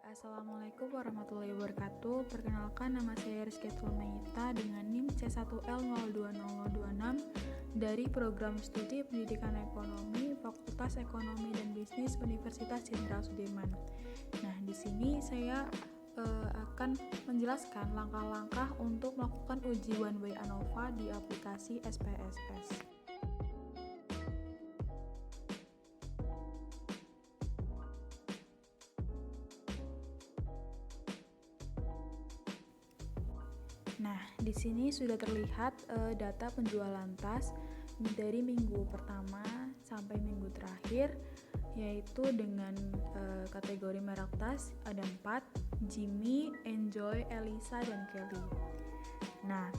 Assalamualaikum warahmatullahi wabarakatuh. Perkenalkan, nama saya Rizky Tulmeita dengan NIM C1L020026 dari Program Studi Pendidikan Ekonomi Fakultas Ekonomi dan Bisnis Universitas Jenderal Sudirman. Nah, di sini saya akan menjelaskan langkah-langkah untuk melakukan uji One Way ANOVA di aplikasi SPSS. Nah, di sini sudah terlihat data penjualan tas dari minggu pertama sampai minggu terakhir, yaitu dengan kategori merek tas ada 4, Jimmy, Enjoy, Elisa, dan Kelly. Nah,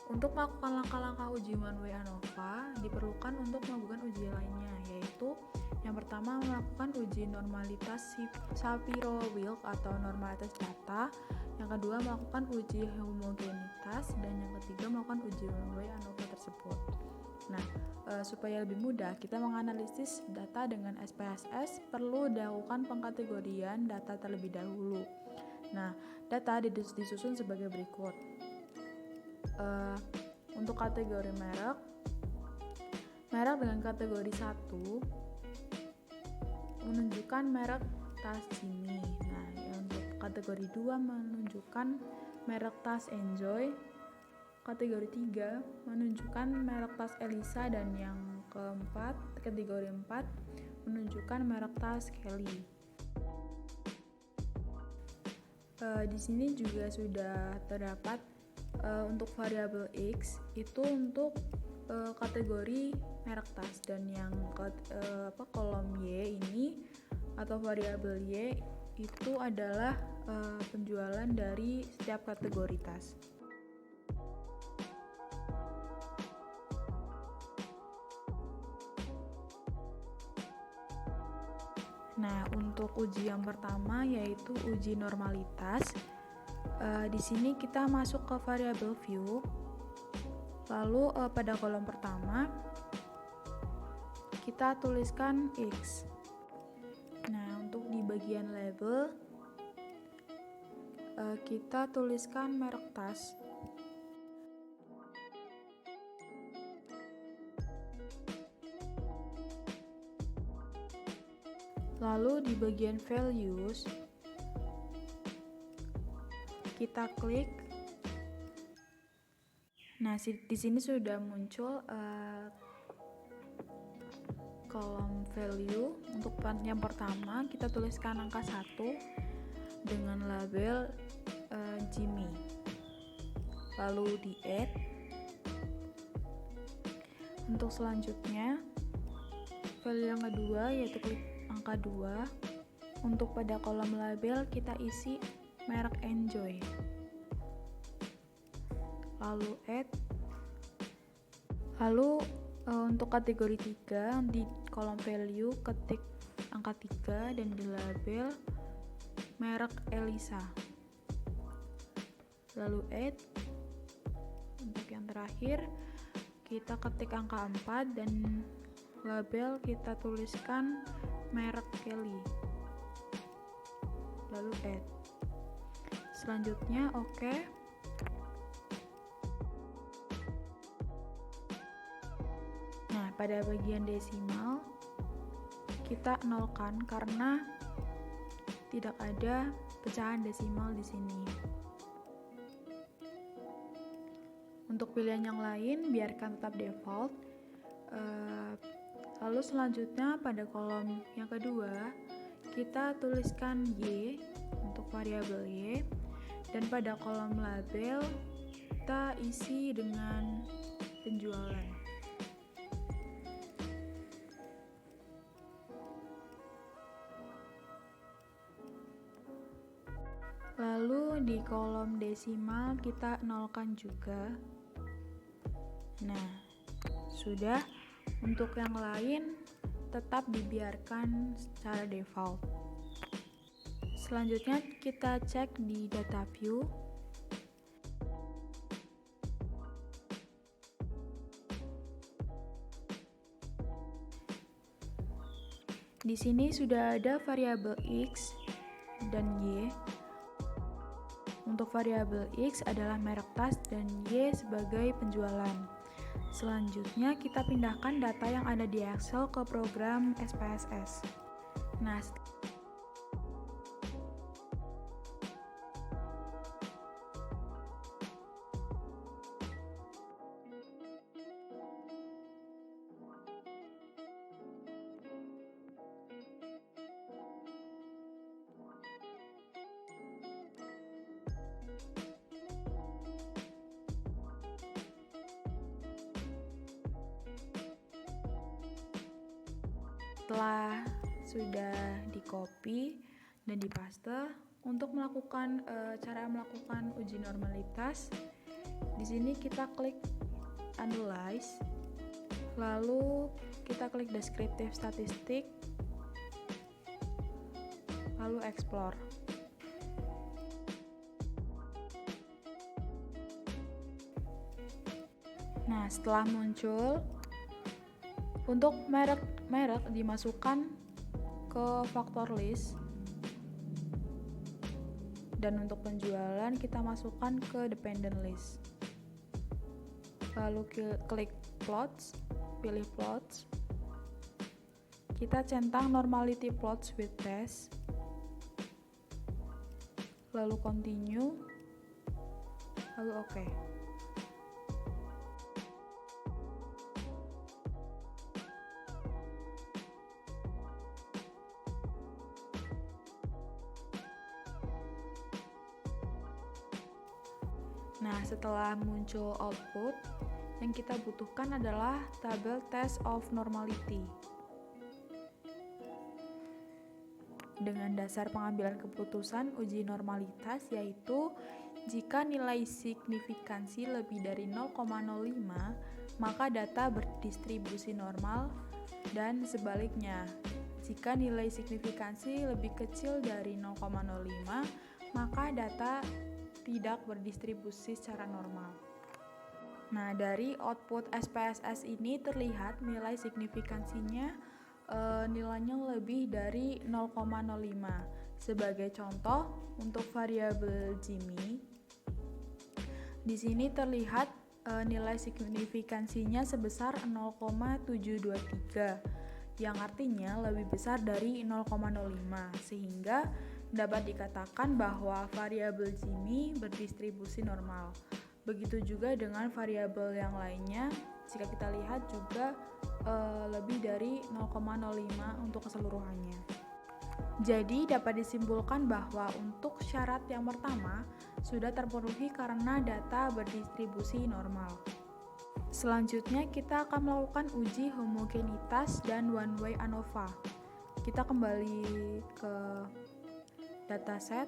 untuk melakukan langkah-langkah uji One Way ANOVA diperlukan untuk melakukan uji lainnya, yaitu yang pertama melakukan uji normalitas Shapiro-Wilk atau normalitas data, yang kedua melakukan uji homogenitas, dan yang ketiga melakukan uji One Way ANOVA tersebut. Nah, supaya lebih mudah kita menganalisis data dengan SPSS, perlu dilakukan pengkategorian data terlebih dahulu. Nah, data disusun sebagai berikut. Untuk kategori merek dengan kategori 1 menunjukkan merek tas Jimmy. Nah, untuk kategori 2 menunjukkan merek tas Enjoy. Kategori 3 menunjukkan merek tas Elisa, dan yang keempat, kategori 4 menunjukkan merek tas Kelly. Di sini juga sudah terdapat untuk variabel X itu untuk kategori merek tas, dan yang kolom Y ini atau variabel Y itu adalah penjualan dari setiap kategori tas. Nah, untuk uji yang pertama yaitu uji normalitas. Di sini kita masuk ke variabel view. Lalu pada kolom pertama kita tuliskan X. Nah, untuk di bagian label kita tuliskan merek tas. Lalu di bagian values kita klik. Nah, di sini sudah muncul kolom value. Untuk yang pertama kita tuliskan angka 1 dengan label Jimmy. Lalu di add. Untuk selanjutnya value yang kedua yaitu klik angka 2. Untuk pada kolom label kita isi merek Enjoy. Lalu add. Lalu untuk kategori 3 di kolom value ketik angka 3 dan di label merek Elisa. Lalu add. Untuk yang terakhir kita ketik angka 4 dan label kita tuliskan merek Kelly. Lalu add. Selanjutnya oke. Nah, pada bagian desimal kita nolkan karena tidak ada pecahan desimal di sini. Untuk pilihan yang lain biarkan tetap default. Lalu selanjutnya pada kolom yang kedua kita tuliskan Y untuk variabel Y, dan pada kolom label kita isi dengan penjualan. Lalu di kolom desimal kita nolkan juga. Nah, sudah. Untuk yang lain tetap dibiarkan secara default. Selanjutnya kita cek di data view. Di sini sudah ada variabel X dan Y. Untuk variabel X adalah merek tas dan Y sebagai penjualan. Selanjutnya kita pindahkan data yang ada di Excel ke program SPSS. Nah, setelah sudah di copy dan di paste, untuk melakukan cara melakukan uji normalitas, di sini kita klik analyze, lalu kita klik descriptive statistik, lalu explore. Nah, setelah muncul, untuk merek dimasukkan ke faktor list, dan untuk penjualan kita masukkan ke dependent list. Lalu klik plots, pilih plots, kita centang normality plots with test, lalu continue, lalu oke. Nah, setelah muncul output, yang kita butuhkan adalah tabel test of normality. Dengan dasar pengambilan keputusan uji normalitas, yaitu jika nilai signifikansi lebih dari 0,05, maka data berdistribusi normal, dan sebaliknya. Jika nilai signifikansi lebih kecil dari 0,05, maka data tidak berdistribusi secara normal. Nah, dari output SPSS ini terlihat nilai signifikansinya nilainya lebih dari 0,05. Sebagai contoh, untuk variabel Jimmy, di sini terlihat nilai signifikansinya sebesar 0,723, yang artinya lebih besar dari 0,05, sehingga dapat dikatakan bahwa variabel Jimmy berdistribusi normal. Begitu juga dengan variabel yang lainnya, jika kita lihat juga lebih dari 0,05 untuk keseluruhannya. Jadi dapat disimpulkan bahwa untuk syarat yang pertama sudah terpenuhi karena data berdistribusi normal. Selanjutnya kita akan melakukan uji homogenitas dan one way ANOVA. Kita kembali ke dataset.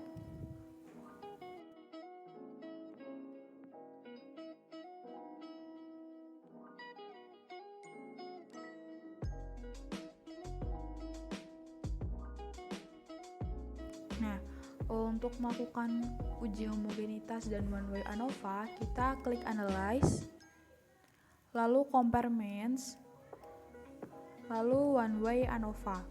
Nah, untuk melakukan uji homogenitas dan one way ANOVA, kita klik analyze, lalu compare means, lalu one way ANOVA.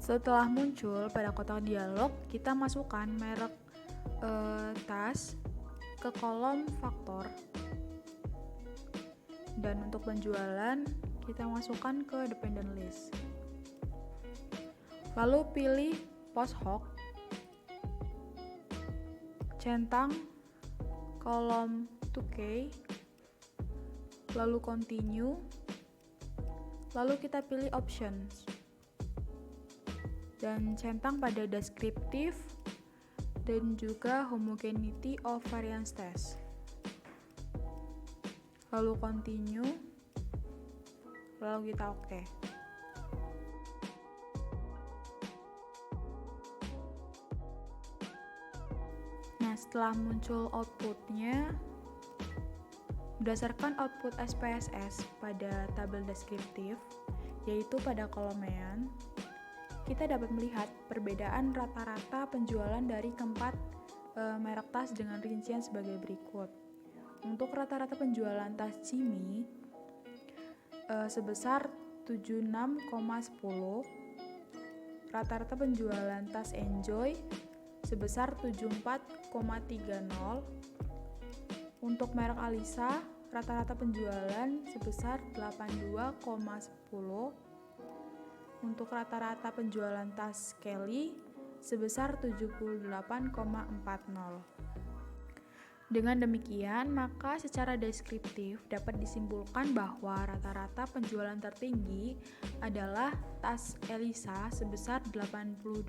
Setelah muncul pada kotak dialog, kita masukkan merek tas ke kolom faktor, dan untuk penjualan kita masukkan ke dependent list. Lalu pilih post hoc, centang kolom 2K, lalu continue, lalu kita pilih options, dan centang pada descriptive dan juga homogeneity of variance test. Lalu continue, lalu kita oke. Nah, setelah muncul outputnya, berdasarkan output SPSS pada tabel deskriptif, yaitu pada kolomean, kita dapat melihat perbedaan rata-rata penjualan dari keempat merek tas dengan rincian sebagai berikut. Untuk rata-rata penjualan tas Jimmy sebesar 76,10, rata-rata penjualan tas Enjoy sebesar 74,30. Untuk merek Alisa, rata-rata penjualan sebesar 82,10. Untuk rata-rata penjualan tas Kelly sebesar 78,40. Dengan demikian, maka secara deskriptif dapat disimpulkan bahwa rata-rata penjualan tertinggi adalah tas Elisa sebesar 82,10.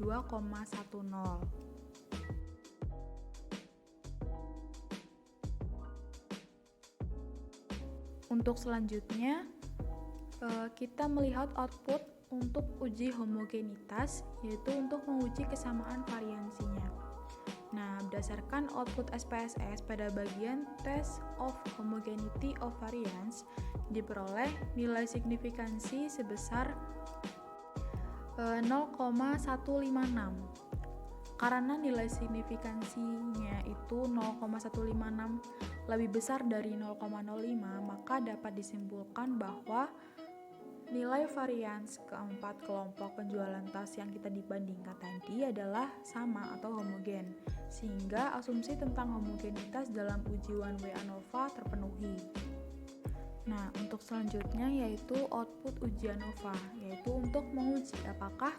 Untuk selanjutnya, kita melihat output untuk uji homogenitas, yaitu untuk menguji kesamaan variansinya. Nah, berdasarkan output SPSS pada bagian Test of Homogeneity of Variance, diperoleh nilai signifikansi sebesar 0,156. Karena nilai signifikansinya itu 0,156 lebih besar dari 0,05, maka dapat disimpulkan bahwa nilai varians keempat kelompok penjualan tas yang kita dibandingkan tadi adalah sama atau homogen, sehingga asumsi tentang homogenitas dalam uji one way ANOVA terpenuhi. Nah, untuk selanjutnya yaitu output uji ANOVA, yaitu untuk menguji apakah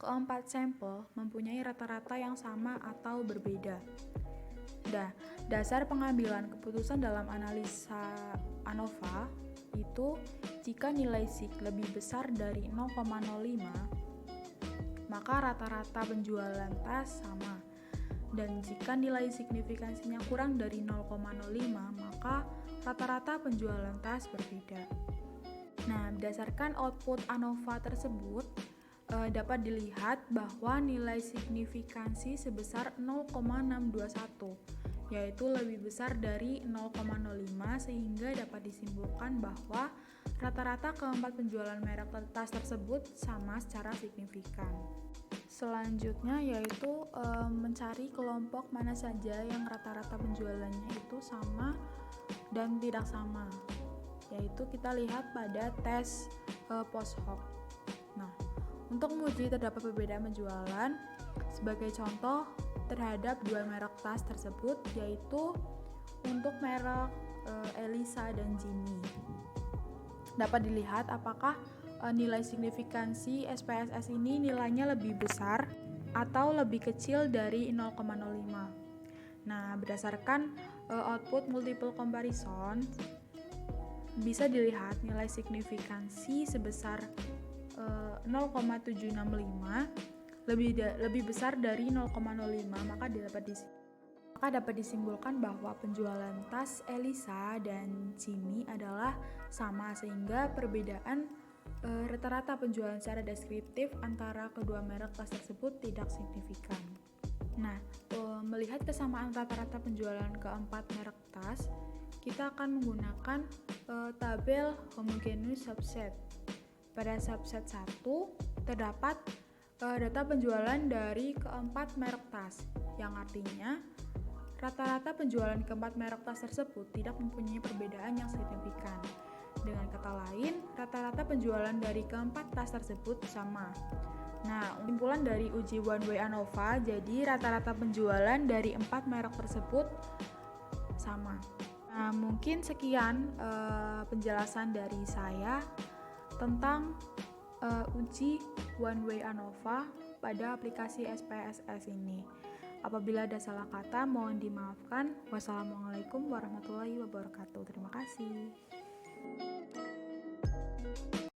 keempat sampel mempunyai rata-rata yang sama atau berbeda. Dasar pengambilan keputusan dalam analisa ANOVA itu jika nilai sig lebih besar dari 0,05, maka rata-rata penjualan tas sama. Dan jika nilai signifikansinya kurang dari 0,05, maka rata-rata penjualan tas berbeda. Nah, berdasarkan output ANOVA tersebut, dapat dilihat bahwa nilai signifikansi sebesar 0,621, yaitu lebih besar dari 0,05, sehingga dapat disimpulkan bahwa rata-rata keempat penjualan merek tas tersebut sama secara signifikan. Selanjutnya yaitu mencari kelompok mana saja yang rata-rata penjualannya itu sama dan tidak sama, yaitu kita lihat pada tes post hoc. Nah, untuk menguji terdapat perbedaan penjualan, sebagai contoh terhadap dua merek tas tersebut, yaitu untuk merek Elisa dan Jimmy. Dapat dilihat apakah nilai signifikansi SPSS ini nilainya lebih besar atau lebih kecil dari 0,05. Nah, berdasarkan output multiple comparison, bisa dilihat nilai signifikansi sebesar 0,765 lebih besar dari 0,05, maka dapat disimpulkan bahwa penjualan tas Elisa dan Jimmy adalah sama, sehingga perbedaan rata-rata penjualan secara deskriptif antara kedua merek tas tersebut tidak signifikan. Nah, melihat kesamaan rata-rata penjualan keempat merek tas, kita akan menggunakan tabel homogeneous subset. Pada subset 1 terdapat data penjualan dari keempat merek tas, yang artinya rata-rata penjualan keempat merek tas tersebut tidak mempunyai perbedaan yang signifikan. Dengan kata lain, rata-rata penjualan dari keempat tas tersebut sama. Nah, kesimpulan dari uji one way ANOVA, jadi rata-rata penjualan dari 4 merek tersebut sama. Nah, mungkin sekian penjelasan dari saya tentang uji one way ANOVA pada aplikasi SPSS ini. Apabila ada salah kata, mohon dimaafkan. Wassalamualaikum warahmatullahi wabarakatuh. Terima kasih.